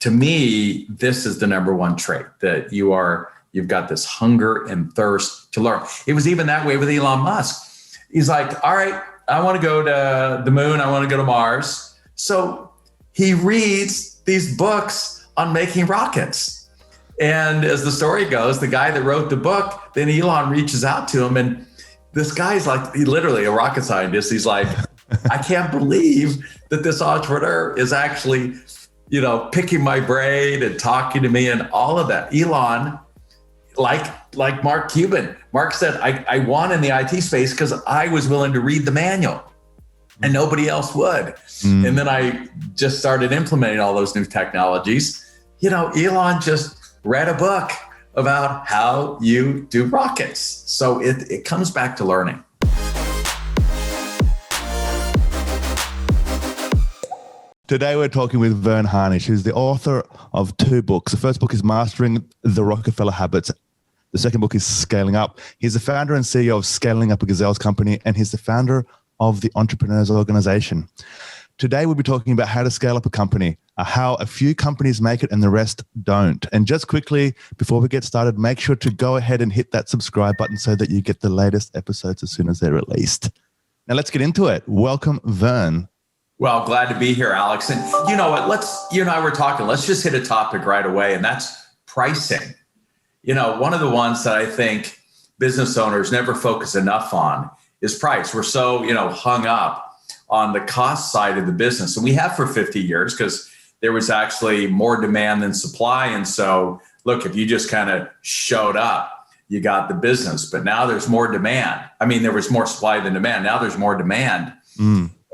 To me, this is the number one trait, that you've got this hunger and thirst to learn. It was even that way with Elon Musk. He's like, all right, I want to go to the moon. I want to go to Mars. So he reads these books on making rockets. And as the story goes, the guy that wrote the book, then Elon reaches out to him, and this guy's like, he literally a rocket scientist. He's like, I can't believe that this entrepreneur is actually, picking my brain and talking to me and all of that. Elon, like Mark Cuban, Mark said, I won in the IT space because I was willing to read the manual and nobody else would. And then I just started implementing all those new technologies. Elon just read a book about how you do rockets. So it comes back to learning. Today we're talking with Verne Harnish, who's the author of 2 books. The first book is Mastering the Rockefeller Habits. The second book is Scaling Up. He's the founder and CEO of Scaling Up, a Gazelles company, and he's the founder of the Entrepreneurs Organization. Today we'll be talking about how to scale up a company, how a few companies make it and the rest don't. And just quickly, before we get started, make sure to go ahead and hit that subscribe button so that you get the latest episodes as soon as they're released. Now let's get into it. Welcome, Verne. Well, glad to be here, Alex. And you know what, you and I were talking, let's just hit a topic right away, and that's pricing. One of the ones that I think business owners never focus enough on is price. We're so, hung up on the cost side of the business. And we have for 50 years because there was actually more demand than supply. And so, look, if you just kind of showed up, you got the business. But now there's more demand. I mean, there was more supply than demand. Now there's more demand.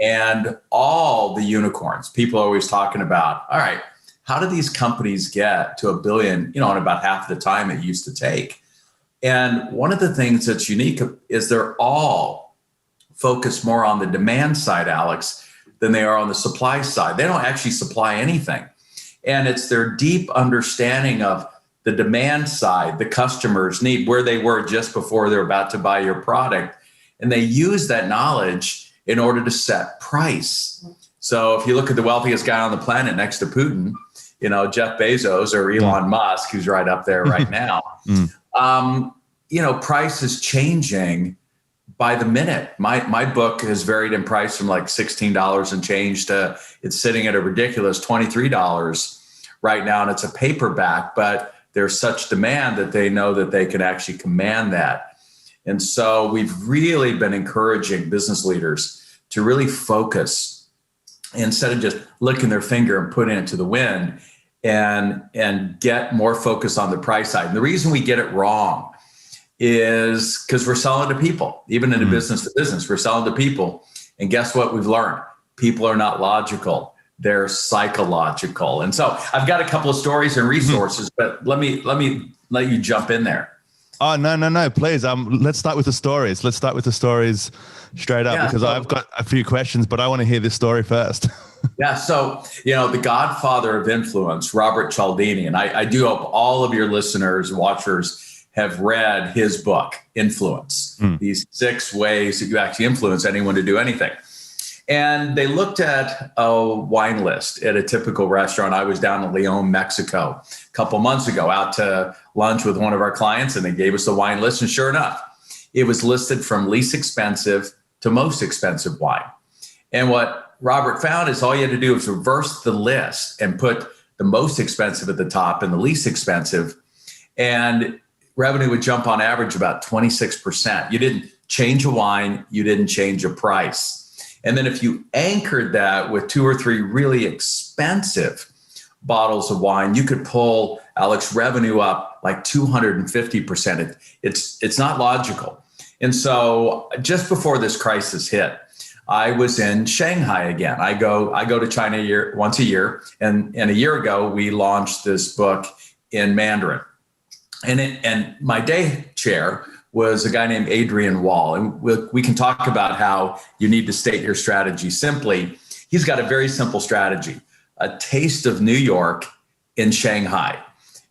And all the unicorns, people are always talking about, all right, how do these companies get to $1 billion, in about half the time it used to take? And one of the things that's unique is they're all focused more on the demand side, Alex, than they are on the supply side. They don't actually supply anything. And it's their deep understanding of the demand side, the customer's need, where they were just before they're about to buy your product. And they use that knowledge in order to set price. So if you look at the wealthiest guy on the planet next to Putin, Jeff Bezos or Elon Musk, who's right up there right now, price is changing by the minute. My book has varied in price from like $16 and change to it's sitting at a ridiculous $23 right now. And it's a paperback, but there's such demand that they know that they can actually command that. And so we've really been encouraging business leaders to really focus instead of just licking their finger and putting it to the wind and get more focus on the price side. And the reason we get it wrong is because we're selling to people, even in a business to business, we're selling to people. And guess what we've learned? People are not logical. They're psychological. And so I've got a couple of stories and resources, but let you jump in there. Oh, no, please. Let's start with the stories. Let's start with the stories straight up because I've got a few questions, but I want to hear this story first. Yeah. So, the godfather of influence, Robert Cialdini, and I do hope all of your listeners, watchers have read his book, Influence, these 6 ways that you actually influence anyone to do anything. And they looked at a wine list at a typical restaurant. I was down in León, Mexico, a couple months ago, out to lunch with one of our clients, and they gave us the wine list. And sure enough, it was listed from least expensive to most expensive wine. And what Robert found is all you had to do was reverse the list and put the most expensive at the top and the least expensive, and revenue would jump on average about 26%. You didn't change a wine, you didn't change a price. And then if you anchored that with 2 or 3 really expensive bottles of wine, you could pull, Alex, revenue up like 250%. It's not logical. And so just before this crisis hit, I was in Shanghai again. I go to China once a year. And a year ago, we launched this book in Mandarin. And my day chair was a guy named Adrian Wall. And we can talk about how you need to state your strategy simply. He's got a very simple strategy, a taste of New York in Shanghai.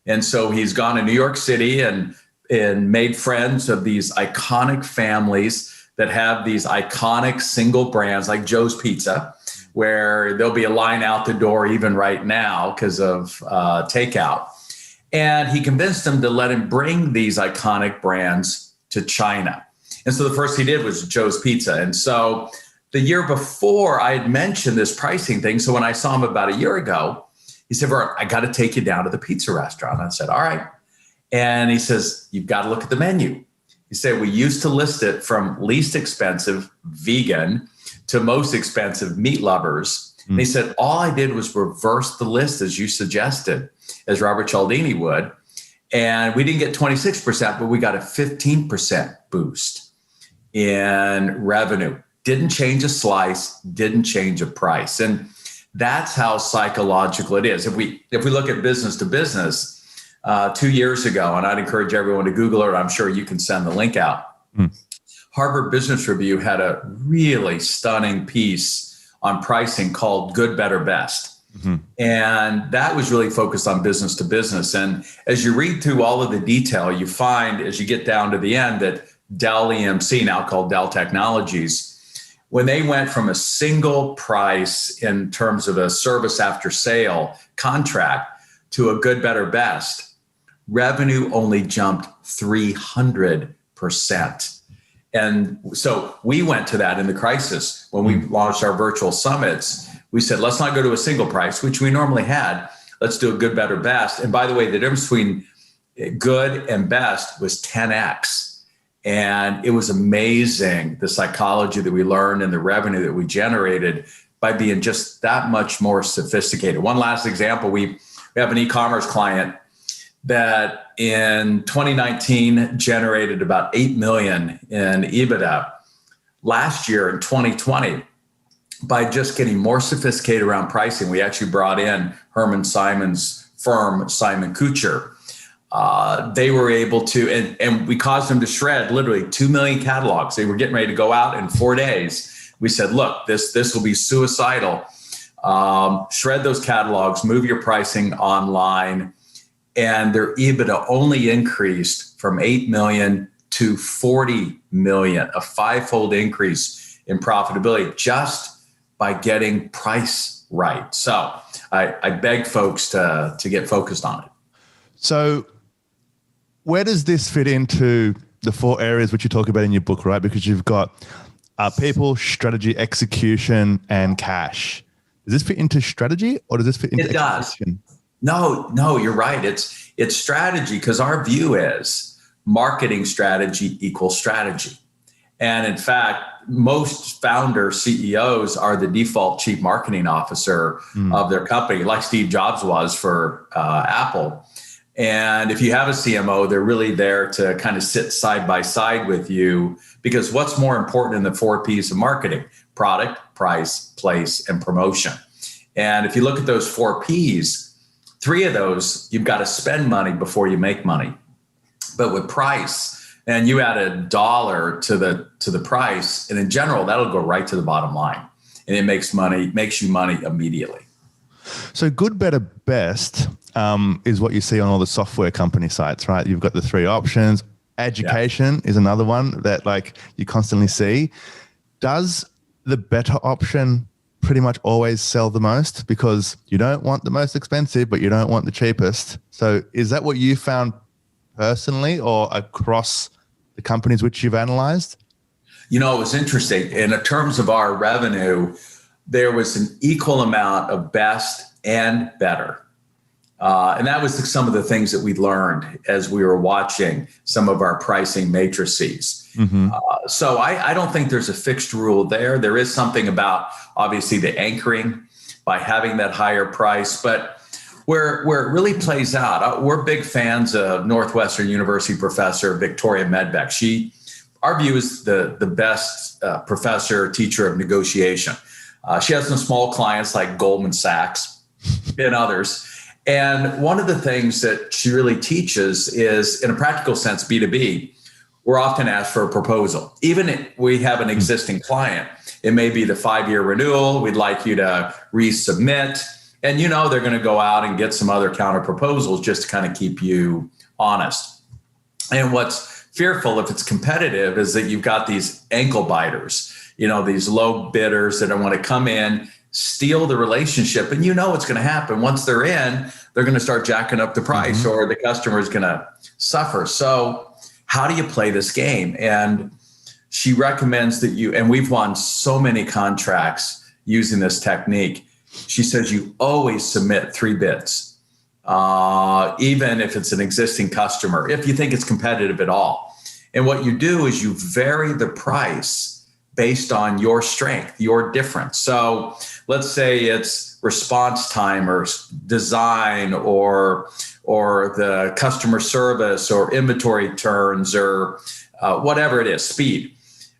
And so he's gone to New York City and made friends of these iconic families that have these iconic single brands like Joe's Pizza, where there'll be a line out the door even right now because of takeout. And he convinced them to let him bring these iconic brands to China. And so the first he did was Joe's Pizza. And so the year before, I had mentioned this pricing thing. So when I saw him about a year ago, he said, Verne, I got to take you down to the pizza restaurant. I said, all right. And he says, you've got to look at the menu. He said, we used to list it from least expensive, vegan, to most expensive, meat lovers. And he said, all I did was reverse the list as you suggested, as Robert Cialdini would. And we didn't get 26%, but we got a 15% boost in revenue. Didn't change a slice, didn't change a price. And that's how psychological it is. If we look at business to business, 2 years ago, and I'd encourage everyone to Google it, I'm sure you can send the link out. Harvard Business Review had a really stunning piece on pricing called Good, Better, Best. And that was really focused on business to business. And as you read through all of the detail, you find as you get down to the end that Dell EMC, now called Dell Technologies, when they went from a single price in terms of a service after sale contract to a Good, Better, Best, revenue only jumped 300%. And so we went to that in the crisis when we launched our virtual summits. We said, let's not go to a single price, which we normally had. Let's do a Good, Better, Best. And by the way, the difference between good and best was 10x. And it was amazing, the psychology that we learned and the revenue that we generated by being just that much more sophisticated. One last example, we have an e-commerce client that in 2019 generated about 8 million in EBITDA. Last year in 2020, by just getting more sophisticated around pricing, we actually brought in Herman Simon's firm, Simon Kucher. They were able to, and we caused them to shred literally 2 million catalogs. They were getting ready to go out in 4 days. We said, look, this will be suicidal. Shred those catalogs, move your pricing online. And their EBITDA only increased from 8 million to 40 million, a fivefold increase in profitability just by getting price right. So I beg folks to get focused on it. So where does this fit into the 4 areas which you talk about in your book, right? Because you've got people, strategy, execution, and cash. Does this fit into strategy or does this fit into execution? Does. No, you're right. It's strategy because our view is marketing strategy equals strategy. And in fact, most founder CEOs are the default chief marketing officer of their company, like Steve Jobs was for Apple. And if you have a CMO, they're really there to kind of sit side by side with you because what's more important in the 4 P's of marketing? Product, price, place, and promotion. And if you look at those 4 P's, 3 of those, you've got to spend money before you make money. But with price, and you add $1 to the price, and in general, that'll go right to the bottom line. And it makes you money immediately. So good, better, best is what you see on all the software company sites, right? You've got the 3 options. Education is another one that like you constantly see. Does the better option pretty much always sell the most because you don't want the most expensive, but you don't want the cheapest? So is that what you found personally or across the companies which you've analyzed? You know, it was interesting. In terms of our revenue, there was an equal amount of best and better. And that was some of the things that we learned as we were watching some of our pricing matrices. So I don't think there's a fixed rule there. There is something about, obviously, the anchoring by having that higher price. But where it really plays out, we're big fans of Northwestern University professor Victoria Medbeck. Our view is the best professor, teacher of negotiation. She has some small clients like Goldman Sachs and others. And one of the things that she really teaches is, in a practical sense, B2B, we're often asked for a proposal. Even if we have an existing client, it may be the 5-year renewal. We'd like you to resubmit. And they're going to go out and get some other counter proposals just to kind of keep you honest. And what's fearful if it's competitive is that you've got these ankle biters, these low bidders that want to come in, steal the relationship. And you know what's going to happen. Once they're in, they're going to start jacking up the price, or the customer is going to suffer. So how do you play this game? And she recommends that and we've won so many contracts using this technique. She says you always submit 3 bids, even if it's an existing customer, if you think it's competitive at all. And what you do is you vary the price based on your strength, your difference. So let's say it's response time or design or the customer service or inventory turns or whatever it is, speed.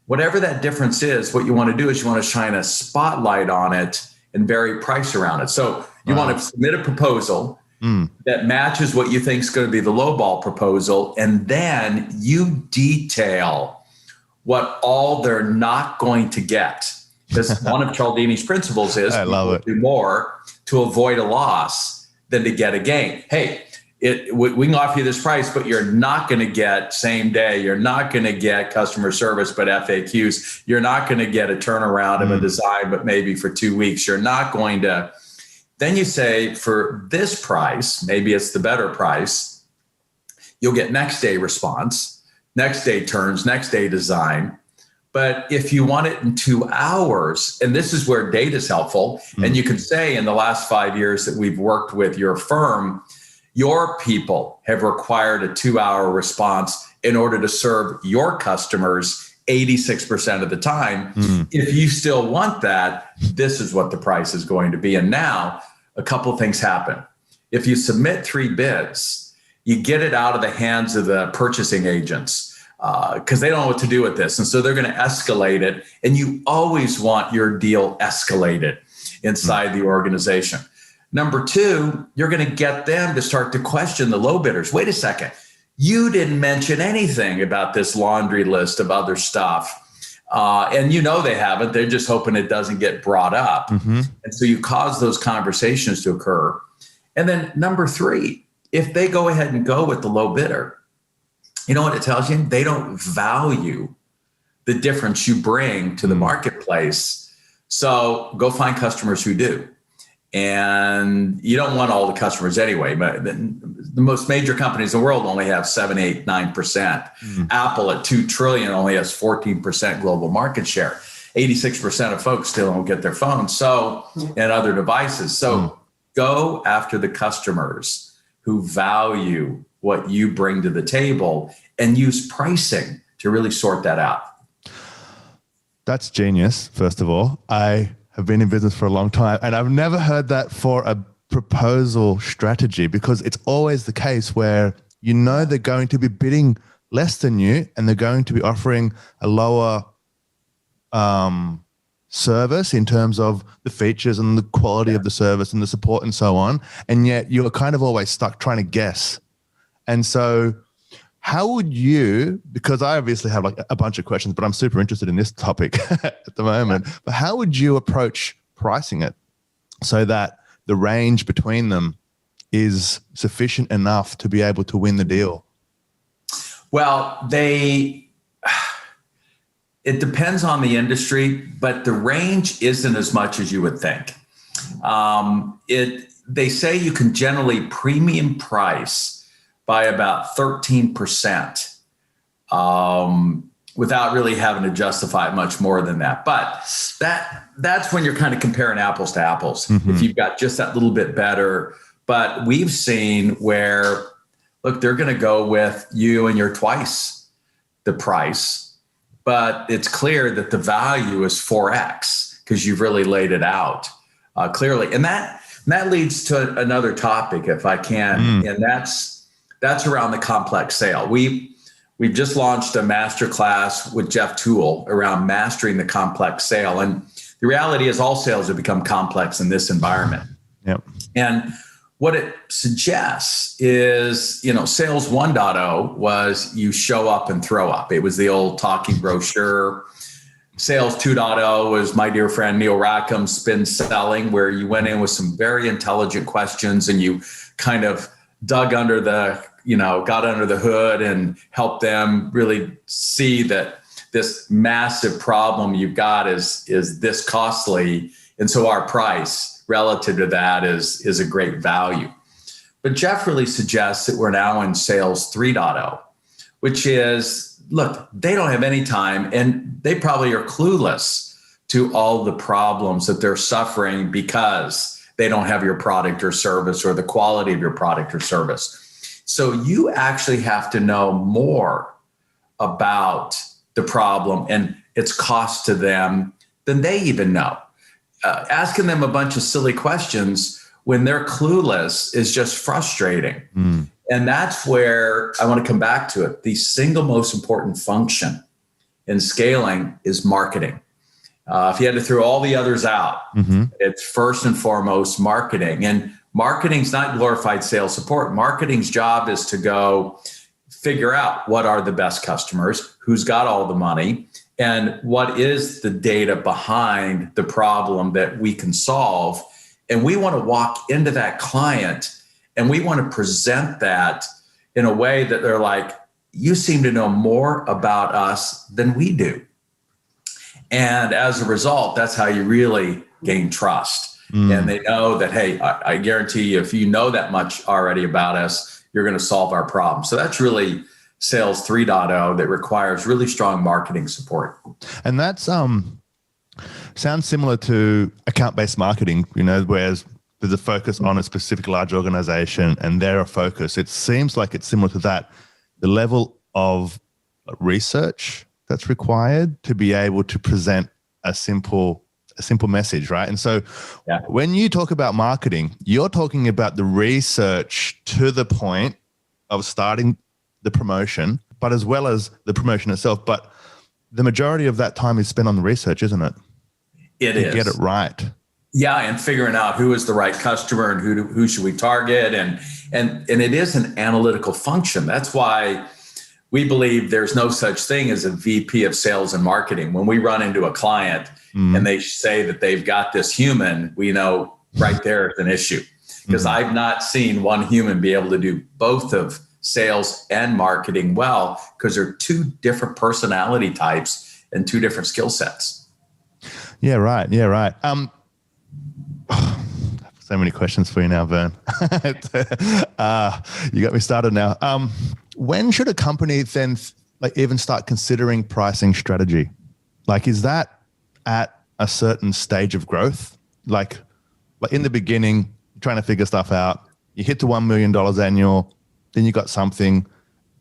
Whatever that difference is, what you want to do is you want to shine a spotlight on it and vary price around it. So you want to submit a proposal that matches what you think is going to be the lowball proposal, and then you detail what all they're not going to get. Because one of Cialdini's principles is do more to avoid a loss than to get a gain. Hey, we can offer you this price, but you're not going to get same day. You're not going to get customer service, but FAQs. You're not going to get a turnaround of a design, but maybe for 2 weeks. You're not going to. Then you say, for this price, maybe it's the better price, you'll get next day response, next day turns, next day design. But if you want it in 2 hours, and this is where data is helpful, and you could say in the last 5 years that we've worked with your firm, your people have required a 2-hour response in order to serve your customers 86% of the time. If you still want that, this is what the price is going to be. And now a couple of things happen. If you submit 3 bids, you get it out of the hands of the purchasing agents because they don't know what to do with this. And so they're going to escalate it. And you always want your deal escalated inside the organization. Number 2, you're going to get them to start to question the low bidders. Wait a second. You didn't mention anything about this laundry list of other stuff. And you know they haven't. They're just hoping it doesn't get brought up. And so you cause those conversations to occur. And then number 3, if they go ahead and go with the low bidder, you know what it tells you? They don't value the difference you bring to the marketplace. So go find customers who do. And you don't want all the customers anyway, but the most major companies in the world only have 7, 8, 9%. Apple at $2 trillion only has 14% global market share. 86% of folks still don't get their phones and other devices. So go after the customers who value what you bring to the table and use pricing to really sort that out. That's genius, first of all. I have been in business for a long time, and I've never heard that for a proposal strategy, because it's always the case where you know they're going to be bidding less than you and they're going to be offering a lower service in terms of the features and the quality of the service and the support and so on. And yet you're kind of always stuck trying to guess. And so how would you, because I obviously have like a bunch of questions, but I'm super interested in this topic at the moment, but how would you approach pricing it so that the range between them is sufficient enough to be able to win the deal? Well, it depends on the industry, but the range isn't as much as you would think. They say you can generally premium price by about 13% without really having to justify it much more than that. But that's when you're kind of comparing apples to apples. If you've got just that little bit better. But we've seen where, look, they're going to go with you and you're twice the price. But it's clear that the value is 4x because you've really laid it out clearly. And that leads to another topic, if I can, and that's around the complex sale. We've just launched a masterclass with Jeff Toole around mastering the complex sale. And the reality is all sales have become complex in this environment. Yep. And what it suggests is, sales 1.0 was you show up and throw up. It was the old talking brochure. Sales 2.0 was my dear friend Neil Rackham's spin selling, where you went in with some very intelligent questions and you kind of dug under got under the hood and helped them really see that this massive problem you've got is this costly. And so our price relative to that is a great value. But Jeff really suggests that we're now in sales 3.0, which is, look, they don't have any time and they probably are clueless to all the problems that they're suffering because they don't have your product or service or the quality of your product or service. So you actually have to know more about the problem and its cost to them than they even know. Asking them a bunch of silly questions when they're clueless is just frustrating. And that's where I want to come back to it. The single most important function in scaling is marketing. If you had to throw all the others out, it's first and foremost marketing. And marketing's not glorified sales support. Marketing's job is to go figure out what are the best customers, who's got all the money, and what is the data behind the problem that we can solve. And we want to walk into that client and we want to present that in a way that they're like, you seem to know more about us than we do. And as a result, that's how you really gain trust. And they know that, hey, I guarantee you, if you know that much already about us, you're going to solve our problem. So that's really sales 3.0 that requires really strong marketing support. And that's sounds similar to account-based marketing, whereas there's a focus on a specific large organization and their focus. It seems like it's similar to that. The level of research that's required to be able to present a simple message, right? And so when you talk about marketing, you're talking about the research to the point of starting the promotion, but as well as the promotion itself. But the majority of that time is spent on the research, isn't it? It is. Get it right. Yeah, and figuring out who is the right customer and who should we target. And it is an analytical function. That's why we believe there's no such thing as a VP of sales and marketing. When we run into a client and they say that they've got this human, we know right there is an issue. Because I've not seen one human be able to do both of sales and marketing well, because they're two different personality types and two different skill sets. Yeah, right. So many questions for you now, Verne. You got me started now. When should a company then even start considering pricing strategy? Is that at a certain stage of growth? Like in the beginning, trying to figure stuff out, you hit to $1 million annual, then you got something.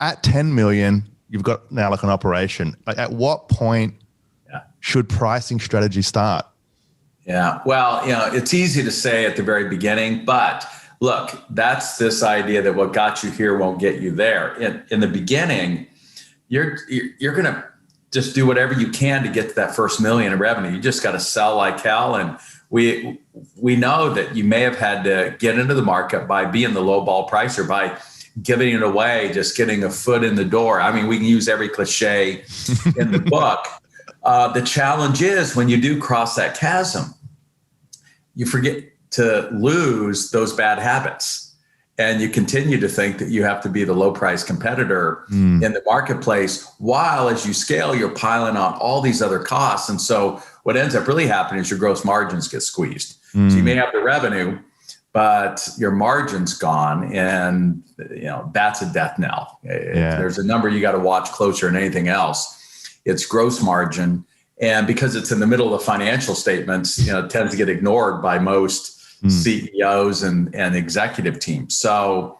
At 10 million, you've got now an operation. At what point should pricing strategy start? Yeah, well, it's easy to say at the very beginning, but look, that's this idea that what got you here won't get you there. In the beginning, you're going to just do whatever you can to get to that first million in revenue. You just got to sell like hell. And we know that you may have had to get into the market by being the low ball pricer, by giving it away, just getting a foot in the door. I mean, we can use every cliche in the book. The challenge is when you do cross that chasm, you forget to lose those bad habits. And you continue to think that you have to be the low price competitor in the marketplace, while as you scale, you're piling on all these other costs. And so what ends up really happening is your gross margins get squeezed. So you may have the revenue, but your margin's gone, and that's a death knell. If there's a number you got to watch closer than anything else, it's gross margin. And because it's in the middle of the financial statements, it tends to get ignored by most CEOs and executive teams. So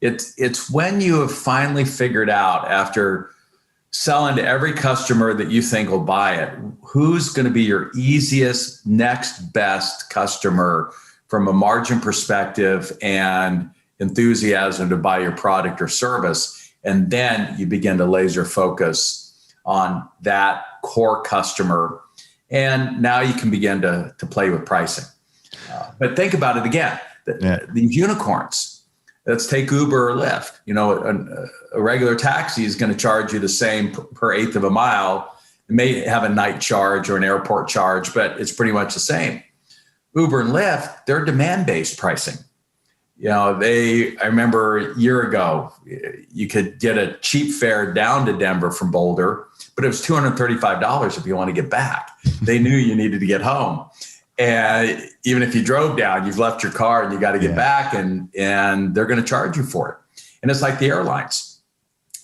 it's when you have finally figured out, after selling to every customer that you think will buy it, who's going to be your easiest, next best customer from a margin perspective and enthusiasm to buy your product or service. And then you begin to laser focus on that core customer. And now you can begin to play with pricing. But think about it again. These unicorns, let's take Uber or Lyft. A regular taxi is going to charge you the same per eighth of a mile. It may have a night charge or an airport charge, but it's pretty much the same. Uber and Lyft, they're demand-based pricing. I remember a year ago, you could get a cheap fare down to Denver from Boulder, but it was $235 if you want to get back. They knew you needed to get home. And even if you drove down, you've left your car and you got to get back, and they're going to charge you for it. And it's like the airlines.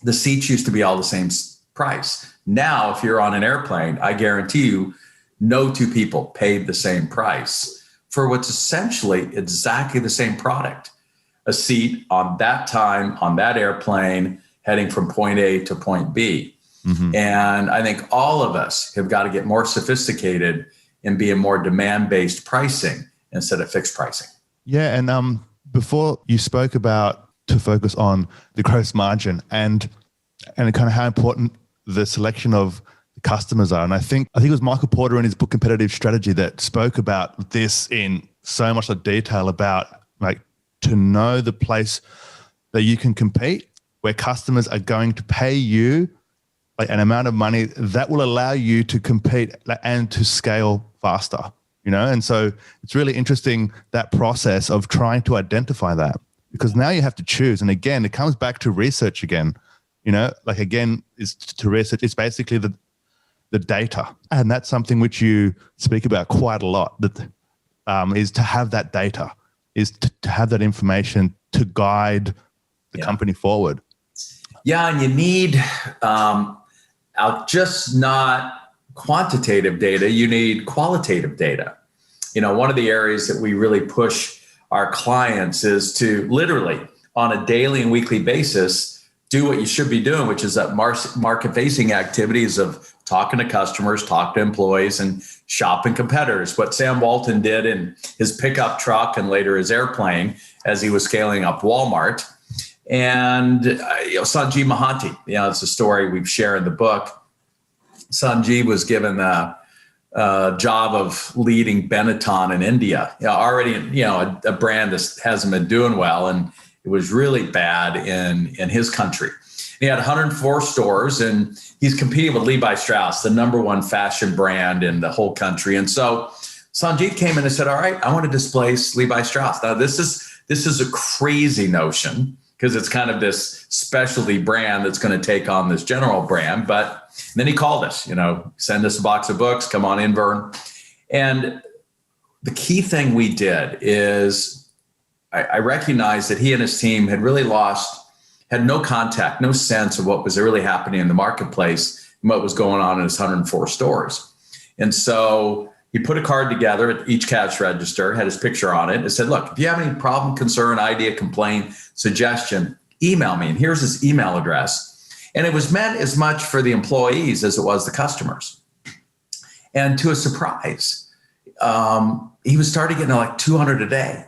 The seats used to be all the same price. Now, if you're on an airplane, I guarantee you, no two people paid the same price for what's essentially exactly the same product. A seat on that time on that airplane heading from point A to point B. Mm-hmm. And I think all of us have got to get more sophisticated in being more demand-based pricing instead of fixed pricing. Yeah, and before you spoke about to focus on the gross margin and kind of how important the selection of the customers are. And I think it was Michael Porter in his book Competitive Strategy that spoke about this in so much detail about like to know the place that you can compete, where customers are going to pay you like an amount of money that will allow you to compete and to scale faster, And so it's really interesting, that process of trying to identify that, because now you have to choose. And again, it comes back to research again, is to research. It's basically the data. And that's something which you speak about quite a lot, that is to have that data, is to have that information to guide the company forward. Yeah, and you need just not quantitative data, you need qualitative data. One of the areas that we really push our clients is to literally on a daily and weekly basis do what you should be doing, which is that market-facing activities of talking to customers, talk to employees, and shopping competitors. What Sam Walton did in his pickup truck and later his airplane as he was scaling up Walmart. And Sanjeev Mohanty, it's a story we've shared in the book. Sanjeev was given the job of leading Benetton in India. Already, a brand that hasn't been doing well, and it was really bad in his country. He had 104 stores, and he's competing with Levi Strauss, the number one fashion brand in the whole country. And so Sanjeev came in and said, "All right, I want to displace Levi Strauss." Now, this is a crazy notion, because it's kind of this specialty brand that's going to take on this general brand. But then he called us, send us a box of books, come on in, Verne. And the key thing we did is I recognized that he and his team had really had no contact, no sense of what was really happening in the marketplace and what was going on in his 104 stores. And so he put a card together at each cash register, had his picture on it, and said, "Look, if you have any problem, concern, idea, complaint, suggestion, email me." And here's his email address. And it was meant as much for the employees as it was the customers. And to a surprise, he was starting getting like 200 a day.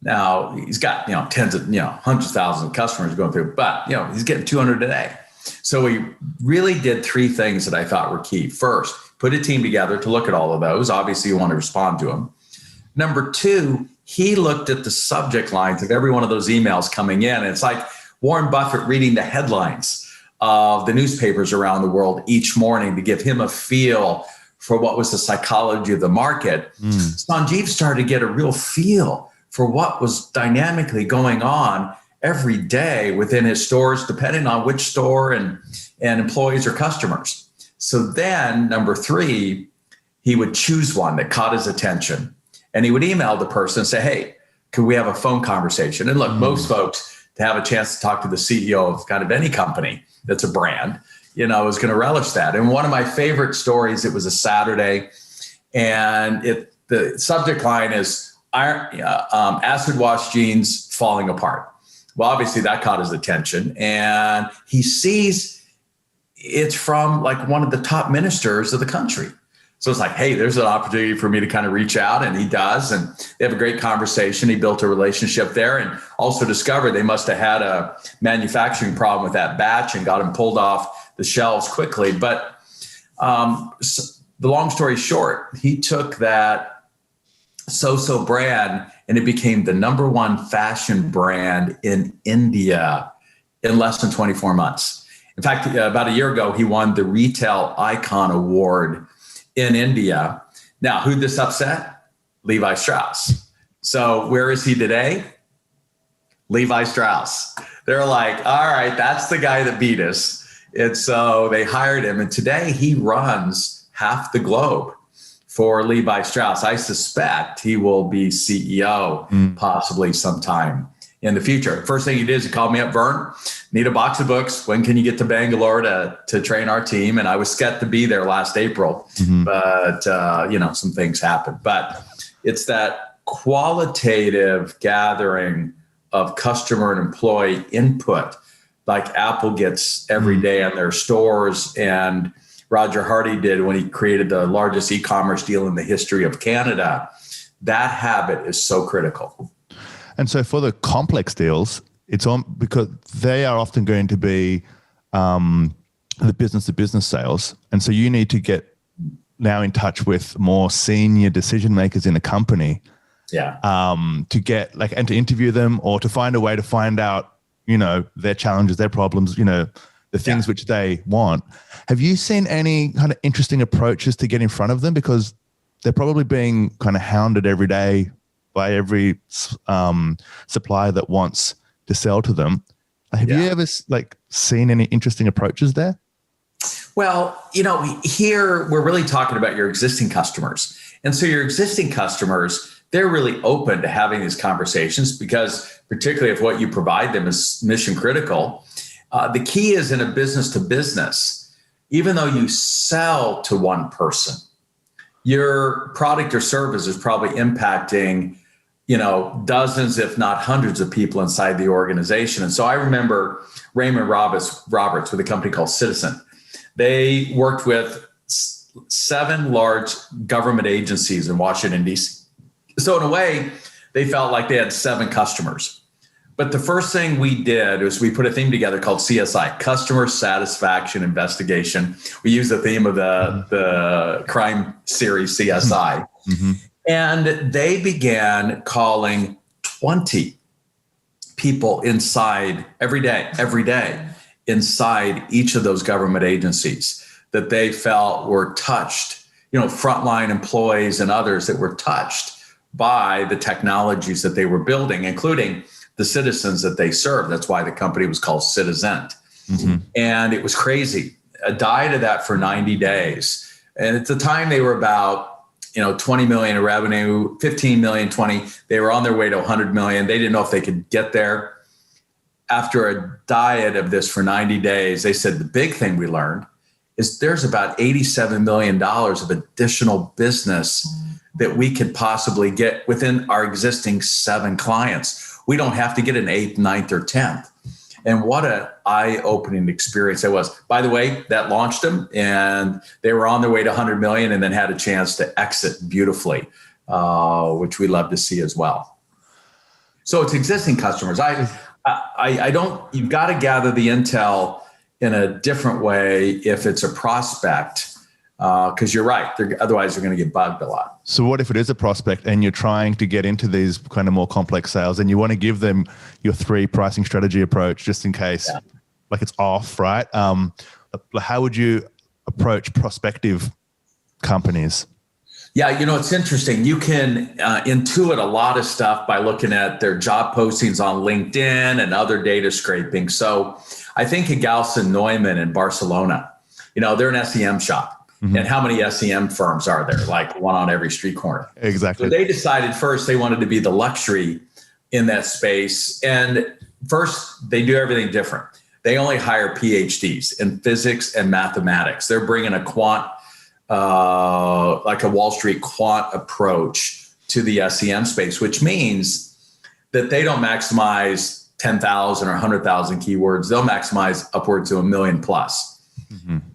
Now he's got, tens of, hundreds of thousands of customers going through, but, he's getting 200 a day. So we really did three things that I thought were key. First, put a team together to look at all of those. Obviously, you want to respond to them. Number two, he looked at the subject lines of every one of those emails coming in. And it's like Warren Buffett reading the headlines of the newspapers around the world each morning to give him a feel for what was the psychology of the market. Sanjeev started to get a real feel for what was dynamically going on every day within his stores, depending on which store and employees or customers. So then, number three, he would choose one that caught his attention. And he would email the person and say, "Hey, can we have a phone conversation?" And look, most folks, to have a chance to talk to the CEO of kind of any company that's a brand, is going to relish that. And one of my favorite stories, it was a Saturday, and the subject line is acid wash jeans falling apart. Well, obviously that caught his attention, and he sees it's from like one of the top ministers of the country. So it's like, hey, there's an opportunity for me to kind of reach out, and he does, and they have a great conversation. He built a relationship there, and also discovered they must have had a manufacturing problem with that batch and got him pulled off the shelves quickly. But the long story short, he took that so-so brand and it became the number one fashion brand in India in less than 24 months. In fact, about a year ago, he won the Retail Icon Award in India. Now, who'd this upset? Levi Strauss. So where is he today? Levi Strauss. They're like, all right, that's the guy that beat us. And so they hired him. And today he runs half the globe for Levi Strauss. I suspect he will be CEO possibly sometime in the future. First thing he did is he called me up, Verne, need a box of books. When can you get to Bangalore to train our team? And I was set to be there last April, but some things happened. But it's that qualitative gathering of customer and employee input, like Apple gets every day on their stores, and Roger Hardy did when he created the largest e-commerce deal in the history of Canada. That habit is so critical. And so for the complex deals, it's on because they are often going to be the business-to-business sales. And so you need to get now in touch with more senior decision makers in a company to get and to interview them or to find a way to find out, their challenges, their problems, the things which they want. Have you seen any kind of interesting approaches to get in front of them? Because they're probably being kind of hounded every day by every supplier that wants to sell to them. Have you ever seen any interesting approaches there? Well, here we're really talking about your existing customers. And so your existing customers, they're really open to having these conversations because particularly if what you provide them is mission critical. The key is in a business to business, even though you sell to one person, your product or service is probably impacting dozens, if not hundreds of people inside the organization. And so I remember Raymond Roberts with a company called Citizen. They worked with 7 large government agencies in Washington, D.C. So in a way, they felt like they had 7 customers. But the first thing we did was we put a theme together called CSI, Customer Satisfaction Investigation. We used the theme of the crime series CSI. And they began calling 20 people inside every day inside each of those government agencies that they felt were touched, frontline employees and others that were touched by the technologies that they were building, including the citizens that they serve. That's why the company was called Citizen. And it was crazy. I died of that for 90 days. And at the time they were about 20 million in revenue, 15 million, 20. They were on their way to 100 million. They didn't know if they could get there. After a diet of this for 90 days, they said the big thing we learned is there's about $87 million of additional business that we could possibly get within our existing 7 clients. We don't have to get an 8th, 9th, or 10th. And what an eye-opening experience that was. By the way, that launched them, and they were on their way to 100 million and then had a chance to exit beautifully, which we love to see as well. So it's existing customers. You've got to gather the intel in a different way if it's a prospect, because you're right. Otherwise, they're going to get bugged a lot. So what if it is a prospect and you're trying to get into these kind of more complex sales and you want to give them your 3 pricing strategy approach just in case it's off, right? How would you approach prospective companies? Yeah, it's interesting. You can intuit a lot of stuff by looking at their job postings on LinkedIn and other data scraping. So I think of Galson Neumann in Barcelona. They're an SEM shop. And how many SEM firms are there? Like one on every street corner. Exactly. So they decided first they wanted to be the luxury in that space. And first, they do everything different. They only hire PhDs in physics and mathematics. They're bringing a quant, like a Wall Street quant approach to the SEM space, which means that they don't maximize 10,000 or 100,000 keywords. They'll maximize upwards to 1 million plus.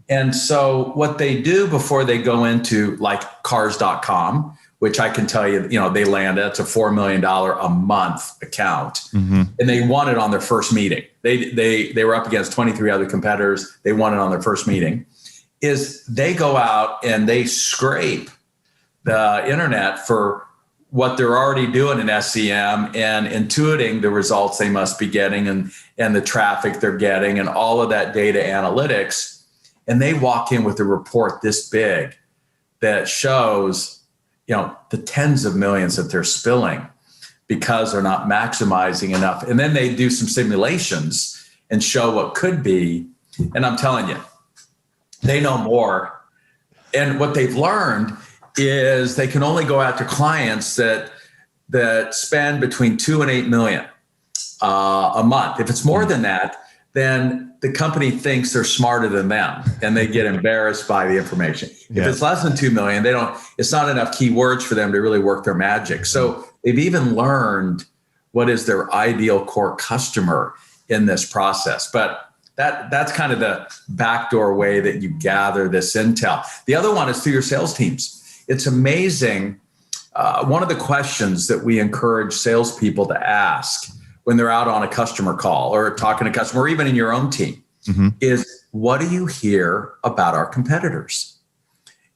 And so what they do before they go into like cars.com, which I can tell you, they land at, it's a $4 million a month account. And they won it on their first meeting. They were up against 23 other competitors. They won it on their first meeting. Is they go out and they scrape the internet for what they're already doing in SEM and intuiting the results they must be getting and the traffic they're getting and all of that data analytics. And they walk in with a report this big that shows, the tens of millions that they're spilling because they're not maximizing enough. And then they do some simulations and show what could be. And I'm telling you, they know more. And what they've learned is they can only go after clients that spend between 2 and 8 million a month. If it's more than that, then the company thinks they're smarter than them and they get embarrassed by the information. If it's less than 2 million, it's not enough keywords for them to really work their magic. So they've even learned what is their ideal core customer in this process. But that's kind of the backdoor way that you gather this intel. The other one is through your sales teams. It's amazing. One of the questions that we encourage salespeople to ask when they're out on a customer call or talking to a customer, or even in your own team, is what do you hear about our competitors?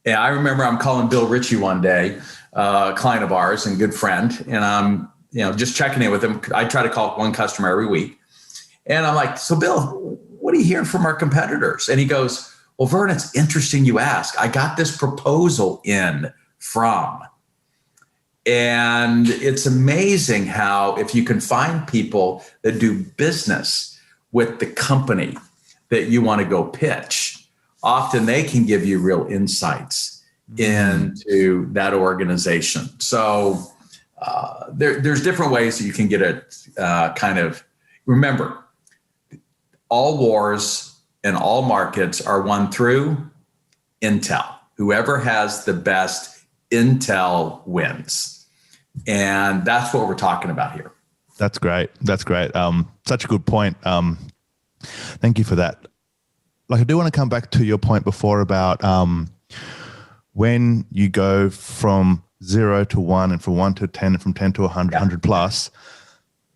And I remember I'm calling Bill Ritchie one day, a client of ours and good friend, and I'm just checking in with him. I try to call one customer every week. And I'm like, so Bill, what are you hearing from our competitors? And he goes, well, Verne, it's interesting you ask. I got this proposal in from. And it's amazing how if you can find people that do business with the company that you want to go pitch, often they can give you real insights into that organization. So there's different ways that you can get it remember, all wars and all markets are won through intel. Whoever has the best intel wins. And that's what we're talking about here. That's great. Such a good point. Thank you for that. Like, I do want to come back to your point before about when you go from 0 to 1 and from 1 to 10 and from 10 to 100, 100 plus,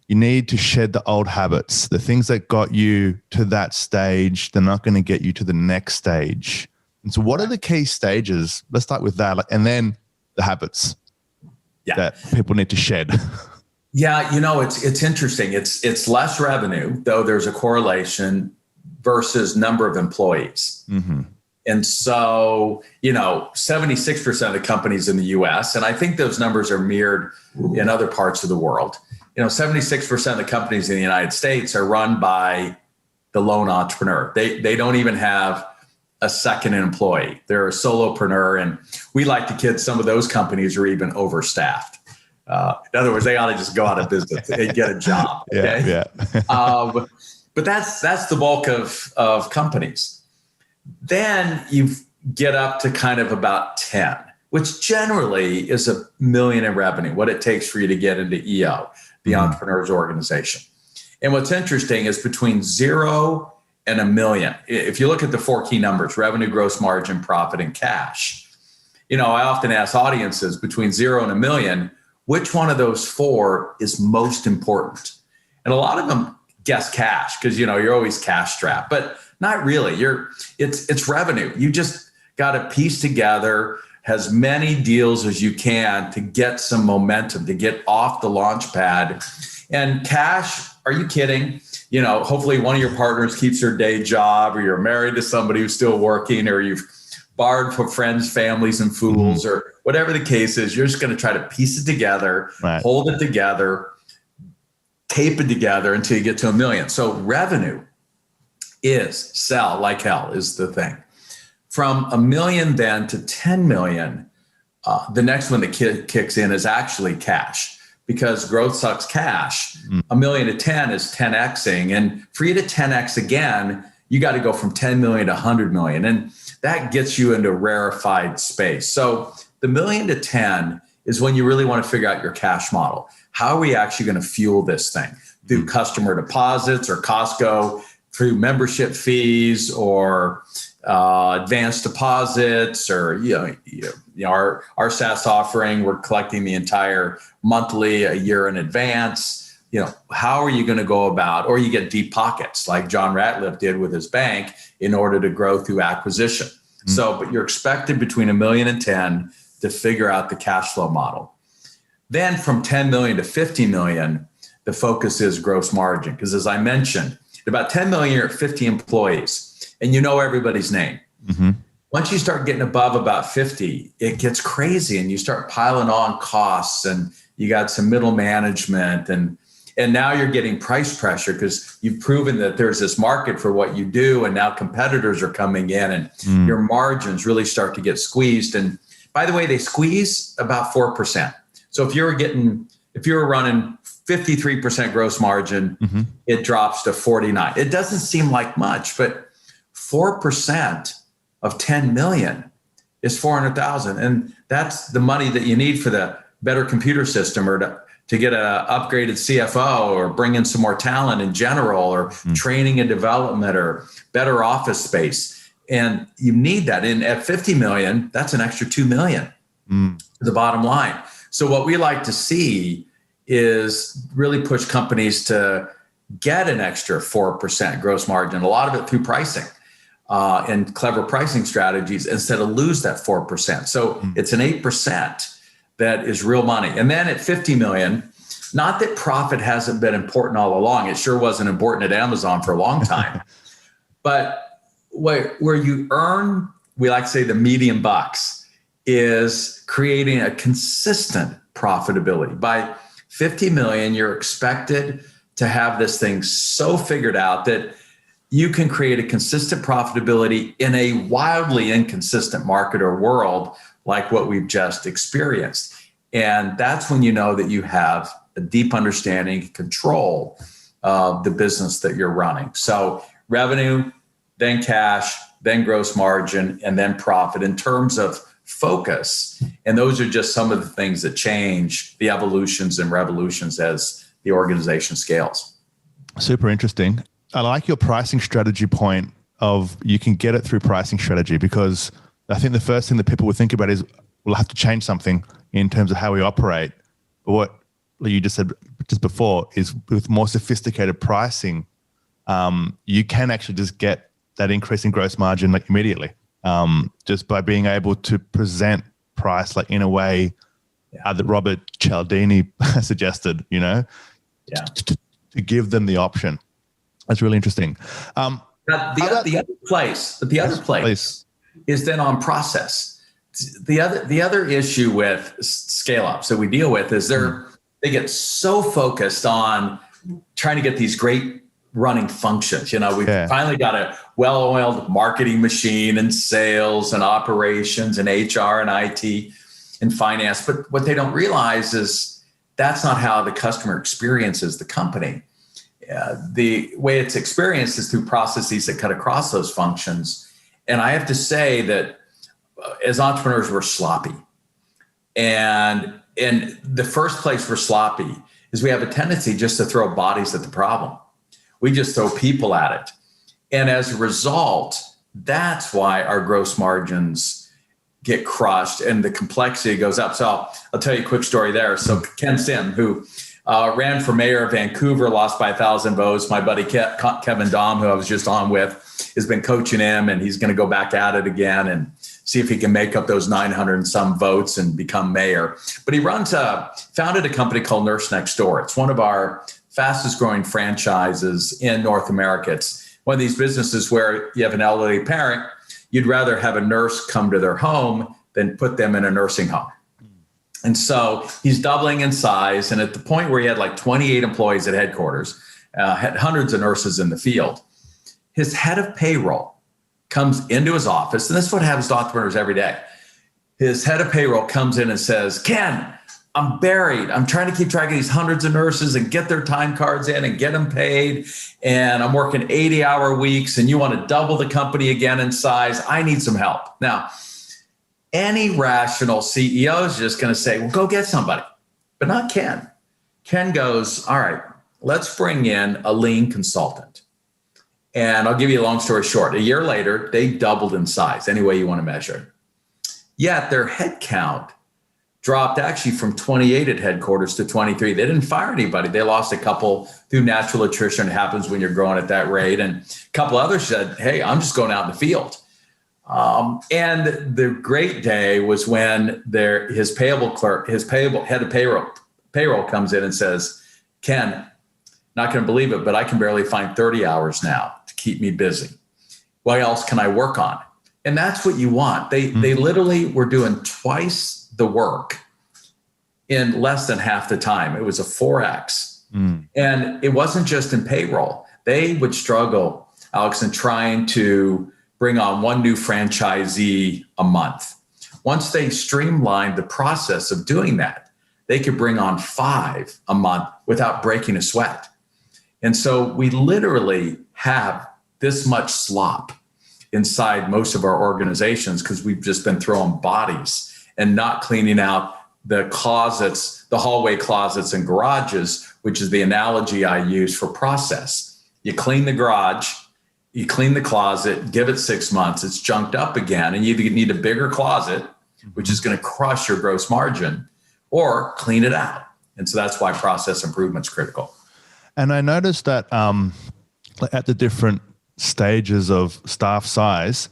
you need to shed the old habits. The things that got you to that stage, they're not going to get you to the next stage. And so what are the key stages? Let's start with that. And then the habits that people need to shed. Yeah, it's interesting. It's less revenue, though there's a correlation, versus number of employees. And so, 76% of the companies in the US, and I think those numbers are mirrored in other parts of the world. 76% of the companies in the United States are run by the lone entrepreneur. They don't even have a second employee. They're a solopreneur. And we like to kid some of those companies are even overstaffed. In other words, they ought to just go out of business and get a job. Okay? But that's the bulk of companies. Then you get up to kind of about 10, which generally is $1 million in revenue, what it takes for you to get into EO, the Entrepreneurs Organization. And what's interesting is between 0 and $1 million, if you look at the 4 key numbers, revenue, gross margin, profit, and cash, I often ask audiences between 0 and $1 million, which one of those 4 is most important? And a lot of them guess cash because, you're always cash strapped, but not really. It's revenue. You just got to piece together as many deals as you can to get some momentum, to get off the launch pad. And cash, are you kidding? Hopefully one of your partners keeps their day job, or you're married to somebody who's still working, or you've borrowed from friends, families, and fools, or whatever the case is. You're just going to try to piece it together, hold it together, tape it together until you get to $1 million. So revenue is sell like hell is the thing. From $1 million then to 10 million, the next one that kicks in is actually cash. Because growth sucks cash. $1 million to 10 is 10xing. And for you to 10x again, you got to go from 10 million to 100 million. And that gets you into rarefied space. So the $1 million to 10 is when you really want to figure out your cash model. How are we actually going to fuel this thing? Through customer deposits or Costco, through membership fees or advanced deposits, or our SaaS offering, we're collecting the entire monthly, a year in advance. How are you going to go about, or you get deep pockets like John Ratliff did with his bank in order to grow through acquisition. But you're expected between $1 million and 10 to figure out the cash flow model. Then from 10 million to 50 million, the focus is gross margin. Because as I mentioned, at about 10 million, you're at 50 employees and everybody's name. Once you start getting above about 50, it gets crazy and you start piling on costs, and you got some middle management, and now you're getting price pressure because you've proven that there's this market for what you do, and now competitors are coming in, and your margins really start to get squeezed. And By the way, they squeeze about 4%. So if you were running 53% gross margin, it drops to 49. It doesn't seem like much, but 4% of 10 million is 400,000. And that's the money that you need for the better computer system, or to get an upgraded CFO, or bring in some more talent in general, or training and development, or better office space. And you need that. And at 50 million, that's an extra 2 million to the bottom line. So what we like to see is really push companies to get an extra 4% gross margin, a lot of it through pricing and clever pricing strategies, instead of lose that 4%. So it's an 8% that is real money. And then at 50 million, not that profit hasn't been important all along. It sure wasn't important at Amazon for a long time. But where you earn, we like to say, the medium bucks, is creating a consistent profitability. By 50 million, you're expected to have this thing so figured out that you can create a consistent profitability in a wildly inconsistent market or world like what we've just experienced. And that's when you know that you have a deep understanding, control of the business that you're running. So revenue, then cash, then gross margin, and then profit in terms of focus. And those are just some of the things that change the evolutions and revolutions as the organization scales. Super interesting. I like your pricing strategy point of you can get it through pricing strategy, because I think the first thing that people would think about is we'll have to change something in terms of how we operate. But what you just said just before is with more sophisticated pricing, you can actually just get that increase in gross margin like immediately, just by being able to present price like in a way that Robert Cialdini suggested, to give them the option. That's really interesting. The other place is then on process. The other issue with scale ups that we deal with is they get so focused on trying to get these great running functions. We've finally got a well-oiled marketing machine, and sales and operations and HR and IT and finance. But what they don't realize is that's not how the customer experiences the company. The way it's experienced is through processes that cut across those functions. And I have to say that as entrepreneurs, we're sloppy. And the first place we're sloppy is we have a tendency just to throw bodies at the problem. We just throw people at it. And as a result, that's why our gross margins get crushed and the complexity goes up. So I'll tell you a quick story there. So Ken Sim, who ran for mayor of Vancouver, lost by 1,000 votes. My buddy Kevin Dom, who I was just on with, has been coaching him, and he's going to go back at it again and see if he can make up those 900 and some votes and become mayor. But he founded a company called Nurse Next Door. It's one of our fastest growing franchises in North America. It's one of these businesses where you have an elderly parent, you'd rather have a nurse come to their home than put them in a nursing home. And so he's doubling in size. And at the point where he had like 28 employees at headquarters, had hundreds of nurses in the field, his head of payroll comes into his office. And this is what happens to entrepreneurs every day. His head of payroll comes in and says, Ken, I'm buried. I'm trying to keep track of these hundreds of nurses and get their time cards in and get them paid. And I'm working 80-hour weeks, and you want to double the company again in size. I need some help. Now, any rational CEO is just going to say, well, go get somebody, but not Ken. Ken goes, all right, let's bring in a lean consultant. And I'll give you a long story short. A year later, they doubled in size, any way you want to measure it. Yet their headcount dropped actually from 28 at headquarters to 23. They didn't fire anybody. They lost a couple through natural attrition. It happens when you're growing at that rate. And a couple others said, hey, I'm just going out in the field. And the great day was when his head of payroll comes in and says, Ken, not going to believe it, but I can barely find 30 hours now to keep me busy. What else can I work on? And that's what you want. They literally were doing twice the work in less than half the time. It was a 4X. And it wasn't just in payroll. They would struggle, Alex, in trying to bring on one new franchisee a month. once they streamlined the process of doing that, they could bring on 5 a month without breaking a sweat. And so we literally have this much slop inside most of our organizations because we've just been throwing bodies and not cleaning out the closets, the hallway closets and garages, which is the analogy I use for process. You clean the garage, you clean the closet, give it 6 months, it's junked up again, and you either need a bigger closet, which is going to crush your gross margin, or clean it out. And so that's why process improvement is critical. And I noticed that at the different stages of staff size,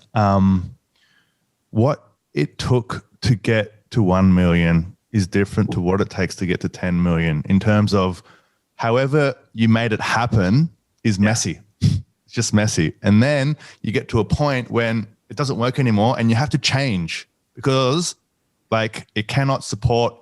what it took to get to 1 million is different to what it takes to get to 10 million in terms of however you made it happen is messy. It's just messy. And then you get to a point when it doesn't work anymore and you have to change because like it cannot support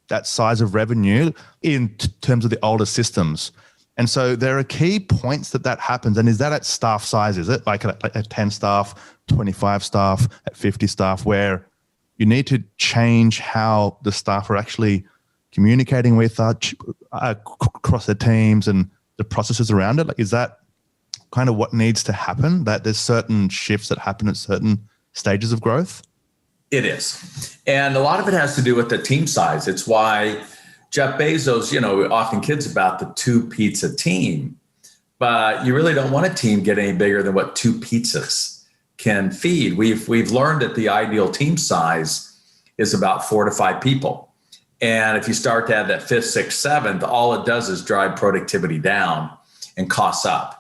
that size of revenue in terms of the older systems. And so there are key points that happens. And is that at staff size? Is it like at 10 staff, 25 staff, at 50 staff, where you need to change how the staff are actually communicating with across the teams and the processes around it? Like, is that kind of what needs to happen, that there's certain shifts that happen at certain stages of growth? It is. And a lot of it has to do with the team size. It's why Jeff Bezos, often kids about the 2 pizza team, but you really don't want a team get any bigger than what 2 pizzas can feed. We've learned that the ideal team size is about 4 to 5 people. And if you start to add that 5th, 6th, 7th, all it does is drive productivity down and costs up.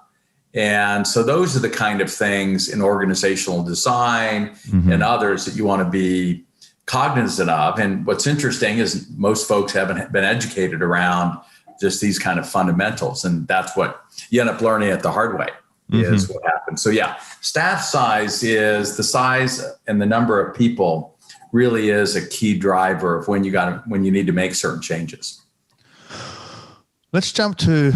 And so those are the kind of things in organizational design and others that you want to be cognizant of. And what's interesting is most folks haven't been educated around just these kind of fundamentals. And that's what you end up learning at the hard way is what happens. So yeah, staff size is the size and the number of people really is a key driver of when you need to make certain changes. Let's jump to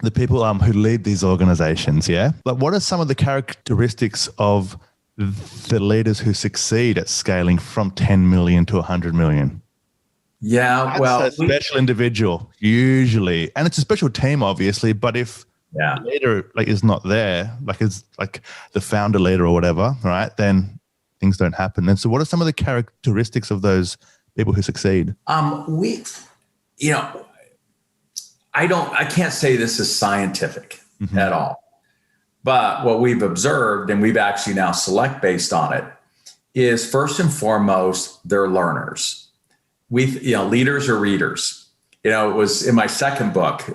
the people who lead these organizations. Yeah. Like, what are some of the characteristics of the leaders who succeed at scaling from 10 million to 100 million? Yeah, That's a special individual usually, and it's a special team, obviously. But if the leader is not there, it's like the founder leader or whatever, right? Then things don't happen. And so, what are some of the characteristics of those people who succeed? I can't say this is scientific at all. But what we've observed, and we've actually now select based on it, is first and foremost, they're learners. Leaders are readers. It was in my second book,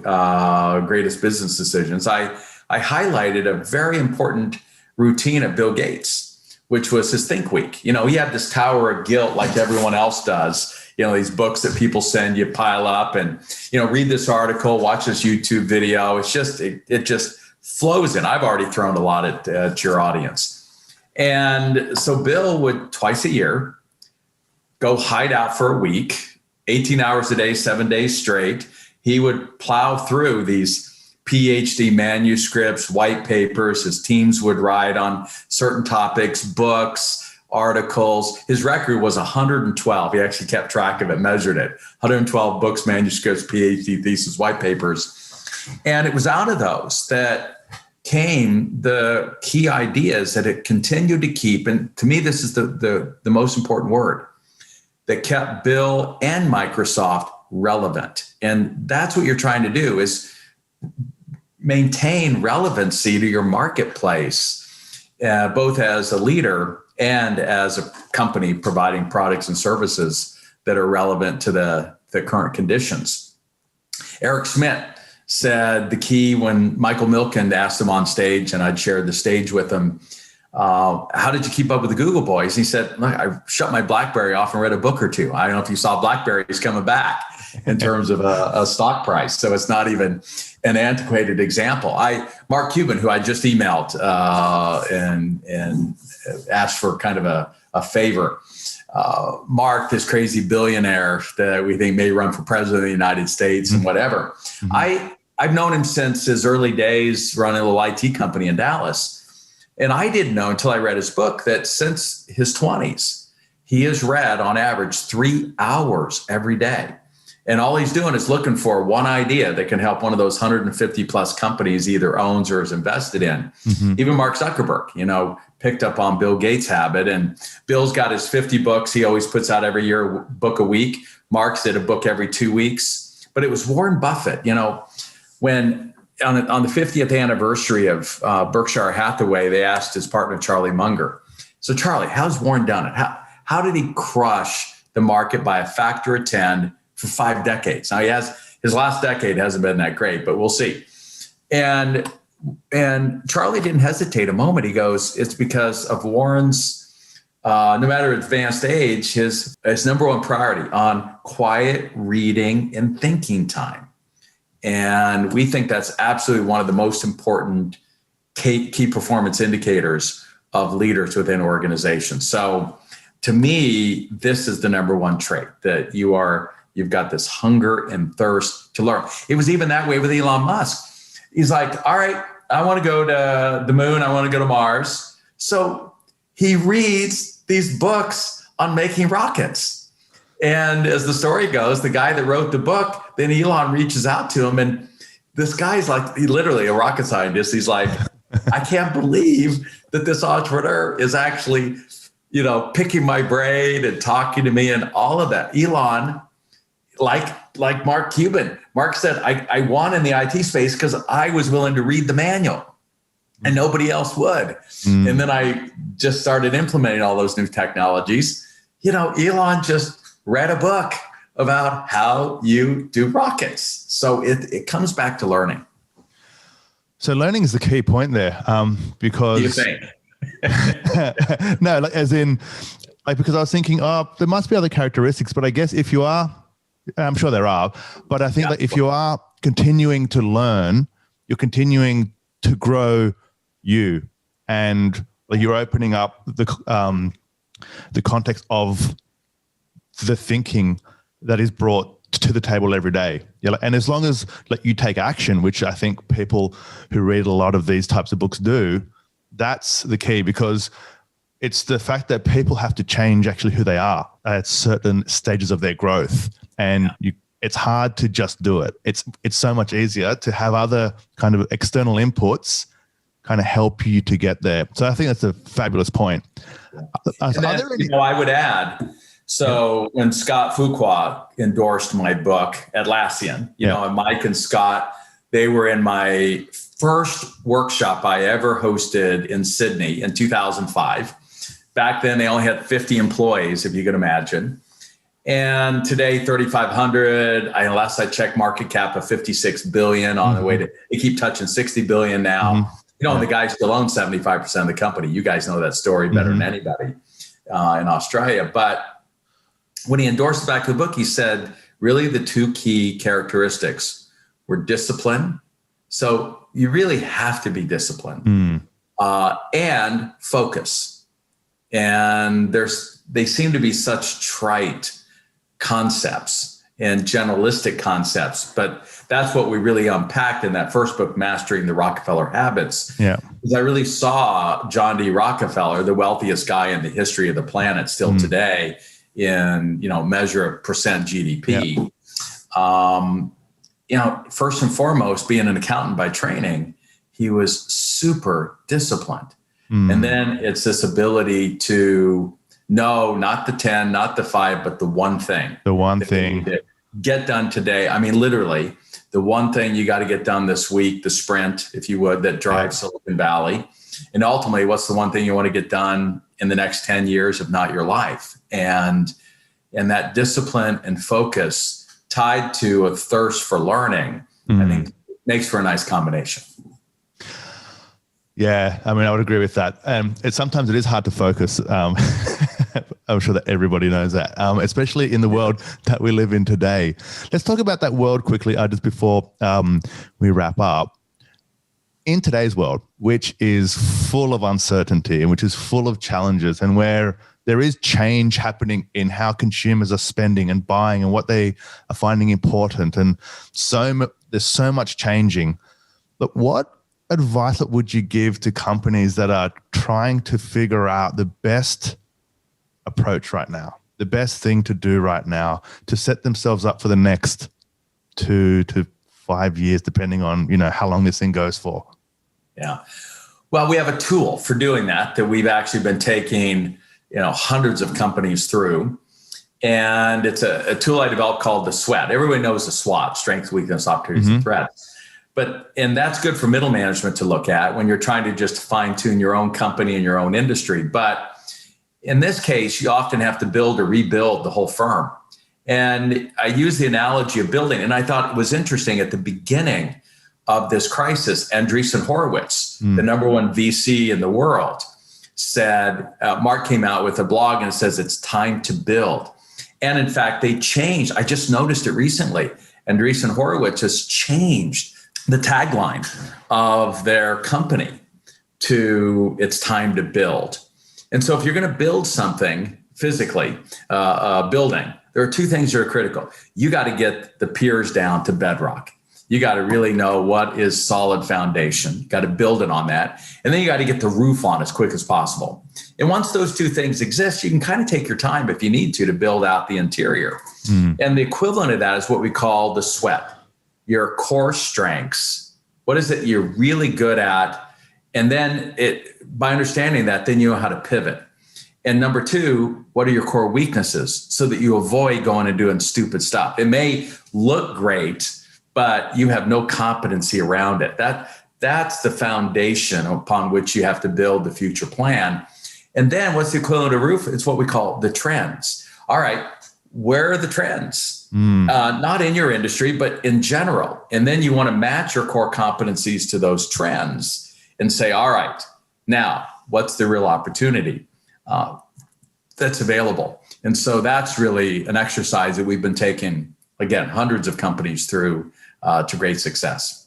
Greatest Business Decisions, I highlighted a very important routine of Bill Gates, which was his Think Week. He had this tower of guilt like everyone else does. These books that people send you pile up and, read this article, watch this YouTube video. It's just, it just flows in. I've already thrown a lot at your audience. And so Bill would twice a year go hide out for a week, 18 hours a day, 7 days straight. He would plow through these PhD manuscripts, white papers. His teams would write on certain topics, books, articles. His record was 112. He actually kept track of it, measured it. 112 books, manuscripts, PhD thesis, white papers. And it was out of those that came the key ideas that it continued to keep. And to me, this is the most important word that kept Bill and Microsoft relevant. And that's what you're trying to do, is maintain relevancy to your marketplace, both as a leader and as a company providing products and services that are relevant to the current conditions. Eric Schmidt said the key when Michael Milken asked him on stage, and I'd shared the stage with him, how did you keep up with the Google boys? He said, look, I shut my BlackBerry off and read a book or two. I don't know if you saw BlackBerry's coming back in terms of a stock price. So it's not even an antiquated example. Mark Cuban, who I just emailed and asked for kind of a favor. Mark, this crazy billionaire that we think may run for president of the United States and whatever. I've known him since his early days running a little IT company in Dallas. And I didn't know until I read his book that since his 20s, he has read on average 3 hours every day. And all he's doing is looking for one idea that can help one of those 150 plus companies he either owns or is invested in. Even Mark Zuckerberg, picked up on Bill Gates' habit. And Bill's got his 50 books. He always puts out every year a book a week. Mark's did a book every 2 weeks. But it was Warren Buffett, when on the 50th anniversary of Berkshire Hathaway, they asked his partner, Charlie Munger, so Charlie, how's Warren done it? How did he crush the market by a factor of 10 for 5 decades? Now his last decade hasn't been that great, but we'll see. And Charlie didn't hesitate a moment. He goes, it's because of Warren's, no matter advanced age, his number one priority on quiet reading and thinking time. And we think that's absolutely one of the most important key performance indicators of leaders within organizations. So to me, this is the number one trait, that you've got this hunger and thirst to learn. It was even that way with Elon Musk. He's like, all right, I want to go to the moon. I want to go to Mars. So he reads these books on making rockets. And as the story goes, the guy that wrote the book, then Elon reaches out to him. And this guy's like, he literally a rocket scientist. He's like, I can't believe that this entrepreneur is actually, picking my brain and talking to me and all of that. Elon, like Mark Cuban, Mark said, I won in the IT space because I was willing to read the manual and nobody else would. And then I just started implementing all those new technologies. Elon just read a book about how you do rockets. So it comes back to learning. So learning is the key point there, because you think? No, because I was thinking, there must be other characteristics, but I guess if you are, I'm sure there are, but I think that if you are continuing to learn, you're continuing to grow you, and you're opening up the context of the thinking that is brought to the table every day. And as long as you take action, which I think people who read a lot of these types of books do, that's the key, because it's the fact that people have to change actually who they are at certain stages of their growth. And it's hard to just do it. It's so much easier to have other kind of external inputs kind of help you to get there. So I think that's a fabulous point. And then, I would add, when Scott Fuqua endorsed my book, Atlassian, and Mike and Scott, they were in my first workshop I ever hosted in Sydney in 2005. Back then, they only had 50 employees, if you can imagine. And today, 3,500, last I checked, market cap of 56 billion on the way to, they keep touching 60 billion now. And the guy still owns 75% of the company. You guys know that story better than anybody in Australia. But when he endorsed the back of the book, he said, really the two key characteristics were discipline. So you really have to be disciplined and focus. And they seem to be such trite concepts and generalistic concepts, but that's what we really unpacked in that first book, Mastering the Rockefeller Habits. Because I really saw John D. Rockefeller, the wealthiest guy in the history of the planet still today, in measure of percent GDP. First and foremost, being an accountant by training, he was super disciplined. And then it's this ability to know not the 10, not the 5, but the one thing. The one thing. Get done today. I mean, literally, the one thing you got to get done this week, the sprint, if you would, that drives Silicon Valley. And ultimately, what's the one thing you want to get done in the next 10 years, if not your life? And that discipline and focus tied to a thirst for learning, I think makes for a nice combination. Yeah, I mean, I would agree with that. Sometimes it is hard to focus. I'm sure that everybody knows that, especially in the world that we live in today. Let's talk about that world quickly just before we wrap up. In today's world, which is full of uncertainty and which is full of challenges, and where there is change happening in how consumers are spending and buying and what they are finding important, and there's so much changing. But what advice would you give to companies that are trying to figure out the best approach right now, the best thing to do right now to set themselves up for the next 2 to 5 years, depending on, how long this thing goes for? Yeah. Well, we have a tool for doing that we've actually been taking, hundreds of companies through. And it's a tool I developed called the SWOT. Everybody knows the SWOT: strengths, weakness, opportunities, and threats. And that's good for middle management to look at when you're trying to just fine tune your own company and your own industry. But in this case, you often have to build or rebuild the whole firm. And I use the analogy of building. And I thought it was interesting at the beginning of this crisis, Andreessen Horowitz, the number one VC in the world, said, Mark came out with a blog and it says it's time to build. And in fact, they changed. I just noticed it recently. Andreessen Horowitz has changed the tagline of their company to "it's time to build." And so if you're going to build something physically, a building, there are two things that are critical. You got to get the piers down to bedrock. You got to really know what is solid foundation. You got to build it on that. And then you got to get the roof on as quick as possible. And once those two things exist, you can kind of take your time if you need to build out the interior. And the equivalent of that is what we call the SWOT, your core strengths. What is it you're really good at? And then by understanding that, then you know how to pivot. And number two, what are your core weaknesses so that you avoid going and doing stupid stuff? It may look great, but you have no competency around it. That's the foundation upon which you have to build the future plan. And then what's the equivalent of roof? It's what we call the trends. All right, where are the trends? Not in your industry, but in general. And then you want to match your core competencies to those trends and say, all right, now what's the real opportunity that's available? And so that's really an exercise that we've been taking, again, hundreds of companies through to great success.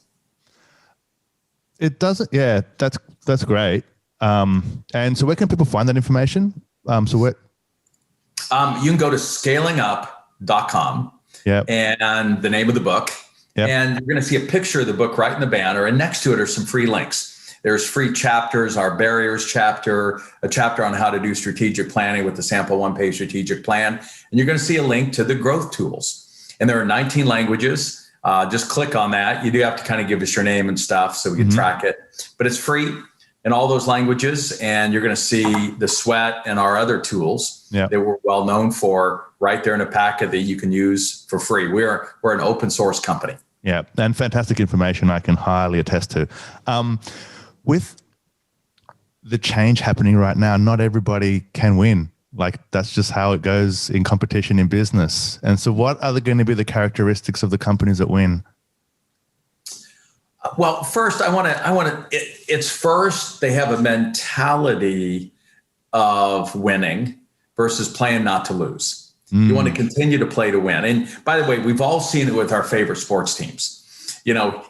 It doesn't. Yeah, that's great. And so where can people find that information? You can go to scalingup.com and the name of the book. Yep. And you're going to see a picture of the book right in the banner. And next to it are some free links. There's free chapters, our barriers chapter, a chapter on how to do strategic planning with the sample one-page strategic plan. And you're going to see a link to the growth tools. And there are 19 languages. Just click on that. You do have to kind of give us your name and stuff so we can track it. But it's free in all those languages. And you're going to see the SWOT and our other tools that we're well known for right there in a packet that you can use for free. We're an open source company. Yeah, and fantastic information I can highly attest to. With the change happening right now, not everybody can win. Like that's just how it goes in competition in business. And so what are going to be the characteristics of the companies that win? Well, first it's first, they have a mentality of winning versus playing not to lose. You want to continue to play to win. And by the way, we've all seen it with our favorite sports teams.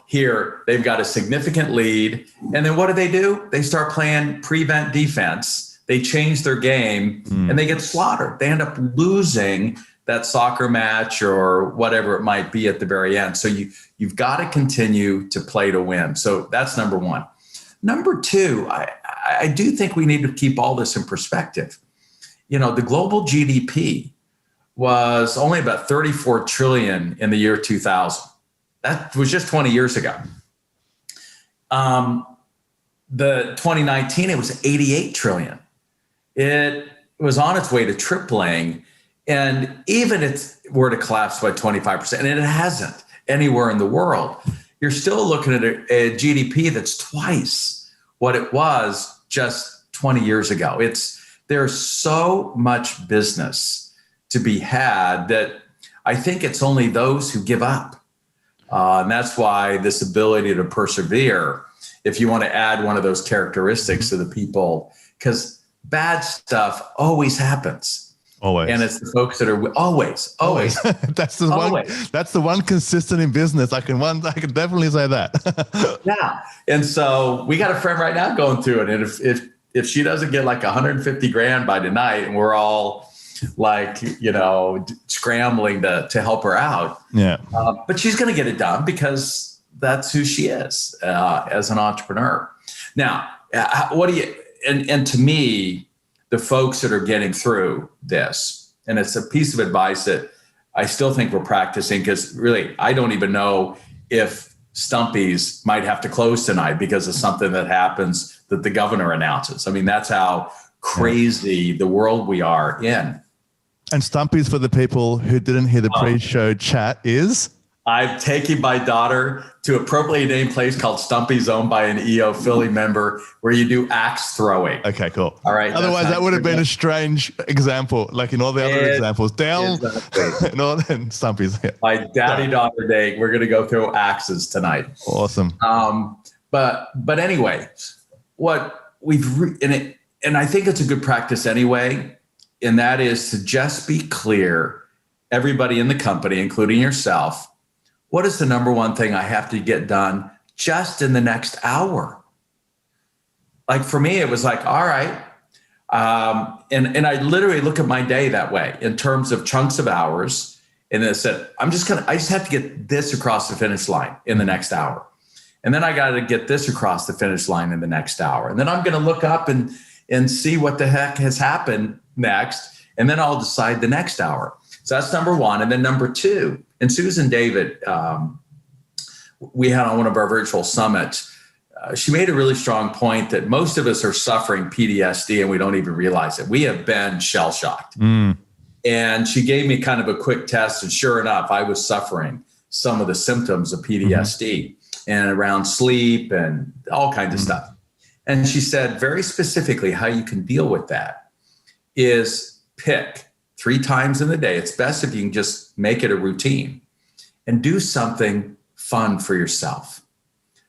Here they've got a significant lead. And then what do? They start playing prevent defense. They change their game and they get slaughtered. They end up losing that soccer match or whatever it might be at the very end. So you've got to continue to play to win. So that's number one. Number two, I do think we need to keep all this in perspective. The global GDP was only about 34 trillion in the year 2000. That was just 20 years ago. The 2019, it was 88 trillion. It was on its way to tripling. And even if it were to collapse by 25%, and it hasn't anywhere in the world, you're still looking at a GDP that's twice what it was just 20 years ago. There's so much business to be had that I think it's only those who give up. And that's why this ability to persevere, if you want to add one of those characteristics to the people, because bad stuff always happens. Always. And it's the folks that are always. That's the one consistent in business. I can definitely say that. Yeah. And so we got a friend right now going through it. And if she doesn't get like 150 grand by tonight, and we're all like, scrambling to help her out. Yeah. But she's going to get it done because that's who she is as an entrepreneur. Now, and to me, the folks that are getting through this, and it's a piece of advice that I still think we're practicing, because really, I don't even know if Stumpy's might have to close tonight because of something that happens that the governor announces. I mean, that's how crazy the world we are in. And Stumpy's, for the people who didn't hear the pre-show chat, is? I'm taking my daughter to a appropriately named place called Stumpy's, owned by an EO Philly member, where you do axe throwing. Okay, cool. All right. Otherwise, that would have been a strange example, like in all the other examples. Dale and all and Stumpy's. Yeah. My daddy-daughter day, we're going to go throw axes tonight. Awesome. But anyway, what we've and I think it's a good practice anyway, and that is to just be clear, everybody in the company, including yourself, what is the number one thing I have to get done just in the next hour? Like for me, it was like, all right. And I literally look at my day that way in terms of chunks of hours. And then I said, I just have to get this across the finish line in the next hour. And then I got to get this across the finish line in the next hour. And then I'm going to look up and see what the heck has happened next. And then I'll decide the next hour. So that's number one. And then number two, and Susan David, we had on one of our virtual summits, she made a really strong point that most of us are suffering PTSD and we don't even realize it. We have been shell-shocked. And she gave me kind of a quick test. And sure enough, I was suffering some of the symptoms of PTSD and around sleep and all kinds of stuff. And she said very specifically how you can deal with that is pick 3 times in the day. It's best if you can just make it a routine and do something fun for yourself.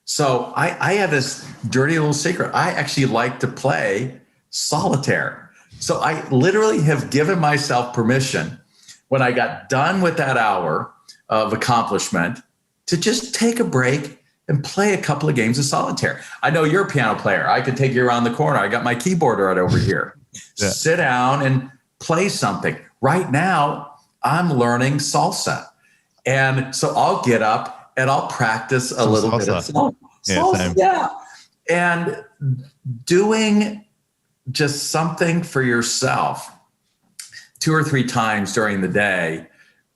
So I have this dirty little secret. I actually like to play solitaire. So I literally have given myself permission when I got done with that hour of accomplishment to just take a break and play a couple of games of solitaire. I know you're a piano player. I could take you around the corner. I got my keyboard right over here. Yeah. Sit down and play something. Right now, I'm learning salsa. And so I'll get up and I'll practice a little bit of salsa. Yeah. And doing just something for yourself 2 or 3 times during the day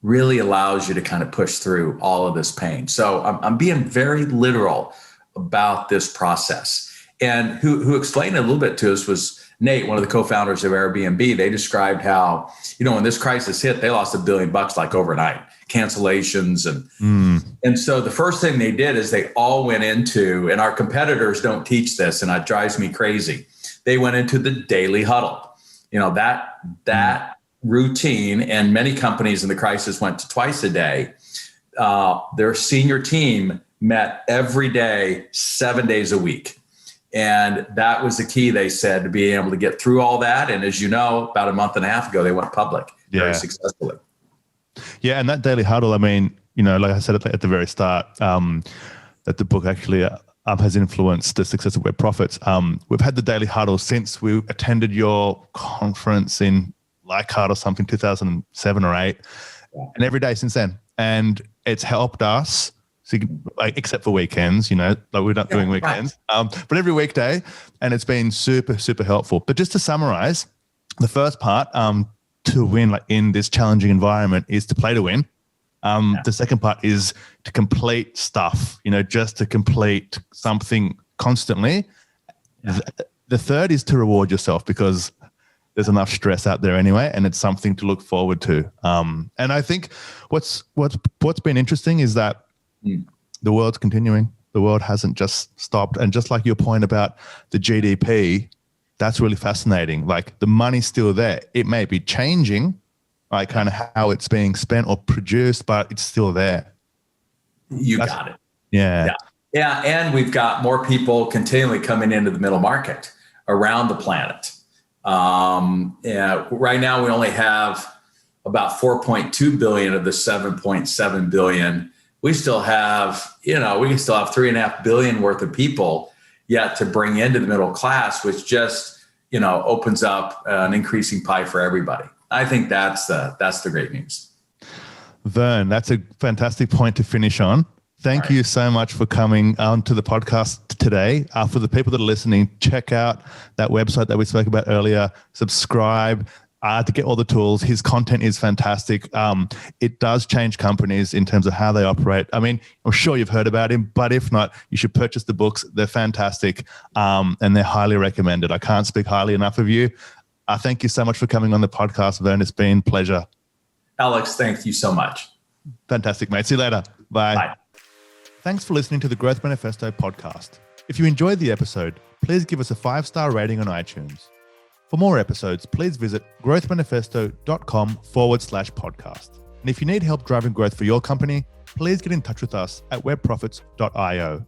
really allows you to kind of push through all of this pain. So I'm being very literal about this process. And who explained it a little bit to us was Nate, one of the co-founders of Airbnb. They described how, when this crisis hit, they lost $1 billion like overnight, cancellations. And so the first thing they did is they all went into, and our competitors don't teach this, and it drives me crazy. They went into the daily huddle, that routine, and many companies in the crisis went to twice a day. Their senior team met every day, 7 days a week. And that was the key, they said, to being able to get through all that. And as you know, about a month and a half ago, they went public very successfully. Yeah. And that daily huddle, I mean, like I said at the very start, that the book actually has influenced the success of Web Profits. We've had the daily huddle since we attended your conference in Leichhardt or something, 2007 or 8, and every day since then. And it's helped us, except for weekends, like we're not doing weekends, but every weekday, and it's been super, super helpful. But just to summarize, the first part, to win in this challenging environment is to play to win. The second part is to complete stuff, just to complete something constantly. The third is to reward yourself, because there's enough stress out there anyway, and it's something to look forward to. And I think what's been interesting is that the world's continuing. The world hasn't just stopped. And just like your point about the GDP, that's really fascinating. Like the money's still there. It may be changing, kind of how it's being spent or produced, but it's still there. Got it. Yeah. And we've got more people continually coming into the middle market around the planet. Right now we only have about 4.2 billion of the 7.7 billion. We still have, we can still have 3.5 billion worth of people yet to bring into the middle class, which just, opens up an increasing pie for everybody. I think that's the great news. Verne, that's a fantastic point to finish on. Thank you so much for coming on to the podcast today. For the people that are listening, check out that website that we spoke about earlier. Subscribe to get all the tools. His content is fantastic. It does change companies in terms of how they operate. I mean, I'm sure you've heard about him, but if not, you should purchase the books. They're fantastic, and they're highly recommended. I can't speak highly enough of you. Thank you so much for coming on the podcast, Verne. It's been a pleasure. Alex, thank you so much. Fantastic, mate. See you later. Bye. Bye. Thanks for listening to the Growth Manifesto podcast. If you enjoyed the episode, please give us a 5-star rating on iTunes. For more episodes, please visit growthmanifesto.com/podcast. And if you need help driving growth for your company, please get in touch with us at webprofits.io.